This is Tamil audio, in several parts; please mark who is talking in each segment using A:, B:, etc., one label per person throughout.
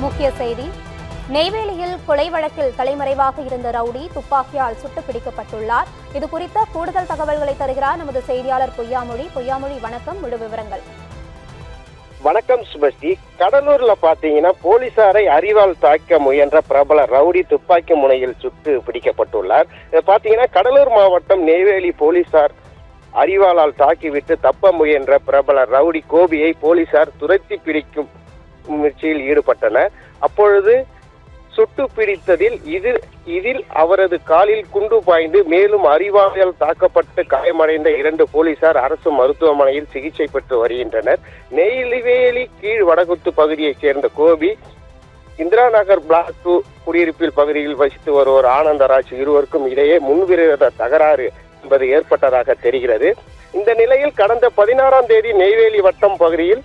A: முக்கிய செய்தி. நெய்வேலியில் கொலை வழக்கில் தலைமறைவாக இருந்த ரவுடி துப்பாக்கியால் சுட்டு பிடிக்கப்பட்டுள்ளார். இது குறித்த கூடுதல் தகவல்களை தருகிறார் நமது செய்தியாளர் பொய்யாமொழி. பொய்யாமொழி, வணக்கம். முழு விவரங்கள்.
B: வணக்கம் சுபஸ்ரீ. கடலூர்ல பாத்தீங்கன்னா போலீசாரை அரிவாள் தாக்க முயன்ற பிரபல ரவுடி துப்பாக்கி முனையில் சுட்டு பிடிக்கப்பட்டுள்ளார். பாத்தீங்கன்னா கடலூர் மாவட்டம் நெய்வேலி போலீசார் அரிவாளால் தாக்கிவிட்டு தப்ப முயன்ற பிரபல ரவுடி கோபியை போலீசார் துரத்தி பிடிக்கும் முயற்சியில் ஈடுபட்டனர். அப்பொழுது சுட்டு பிடித்ததில் இதில் அவரது காலில் குண்டு பாய்ந்து மேலும் அரிவாளால் தாக்கப்பட்டு காயமடைந்த 2 போலீசார் அரசு மருத்துவமனையில் சிகிச்சை பெற்று வருகின்றனர். நெய்வேலி கீழ் வடகுத்து பகுதியைச் சேர்ந்த கோபி இந்திரா நகர் பிளாக் 2 குடியிருப்பில் பகுதியில் வசித்து வருவோர் ஆனந்தராஜ் இருவருக்கும் இடையே முன்விரோத தகராறு என்பது ஏற்பட்டதாக தெரிகிறது. இந்த நிலையில் கடந்த 16ஆம் தேதி நெய்வேலி வட்டம் பகுதியில்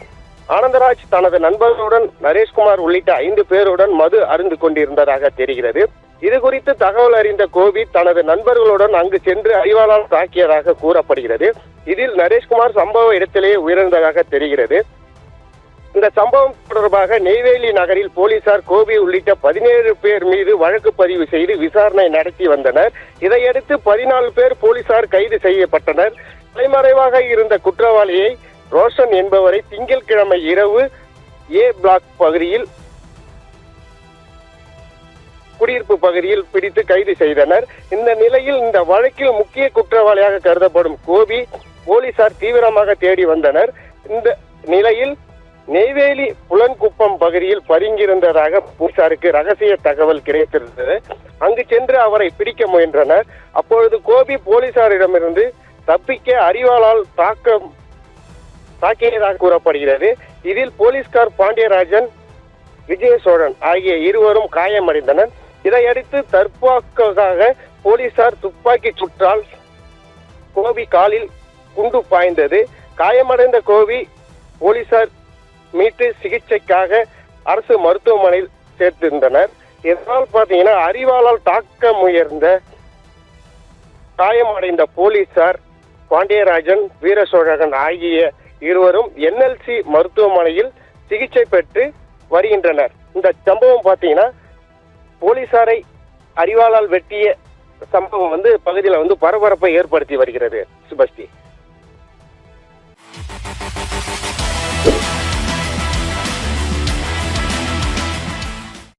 B: ஆனந்தராஜ் தனது நண்பர்களுடன் நரேஷ்குமார் உள்ளிட்ட 5 பேருடன் மது அருந்து கொண்டிருந்ததாக தெரிகிறது. இது குறித்து தகவல் அறிந்த கோபி தனது நண்பர்களுடன் அங்கு சென்று அரிவாளால் தாக்கியதாக கூறப்படுகிறது. இதில் நரேஷ்குமார் சம்பவ இடத்திலேயே உயிரிழந்ததாக தெரிகிறது. இந்த சம்பவம் தொடர்பாக நெய்வேலி நகரில் போலீசார் கோபி உள்ளிட்ட 17 பேர் மீது வழக்கு பதிவு செய்து விசாரணை நடத்தி வந்தனர். இதையடுத்து 14 பேர் போலீசார் கைது செய்யப்பட்டனர். தலைமறைவாக இருந்த குற்றவாளியை ரோஷன் என்பவரை திங்கட்கிழமை இரவு ஏ பிளாக் பகுதியில் குடியிருப்பு பகுதியில் பிடித்து கைது செய்தனர். இந்த நிலையில் இந்த வழக்கில் முக்கிய குற்றவாளியாக கருதப்படும் கோபி போலீசார் தீவிரமாக தேடி வந்தனர். இந்த நிலையில் நெய்வேலி புலன்குப்பம் பகுதியில் பதுங்கியிருந்ததாக போலீசாருக்கு ரகசிய தகவல் கிடைத்திருந்தது. அங்கு சென்று அவரை பிடிக்க முயன்றனர். அப்பொழுது கோபி போலீசாரிடமிருந்து தப்பிக்க அரிவாளால் தாக்கியதாக கூறப்படுகிறது. இதில் போலீஸ்கார் பாண்டியராஜன், விஜயசோழன் ஆகிய இருவரும் காயமடைந்தனர். இதையடுத்து தற்காப்புக்காக போலீசார் துப்பாக்கி சுட்டால் கோபி காலில் குண்டு பாய்ந்தது. காயமடைந்த கோபி போலீசார் மீட்டு சிகிச்சைக்காக அரசு மருத்துவமனையில் சேர்த்திருந்தனர். இதனால் பாத்தீங்கன்னா அரிவாளால் தாக்க முயன்ற காயமடைந்த போலீசார் பாண்டியராஜன், வீரசோழகன் ஆகிய இருவரும் NLC மருத்துவமனையில் சிகிச்சை பெற்று வருகின்றனர். இந்த சம்பவம் பாத்தீங்கன்னா போலீசாரை அரிவாளால் வெட்டிய சம்பவம் பகுதியில் பரபரப்பை ஏற்படுத்தி வருகிறது. சுபஸ்ரீ.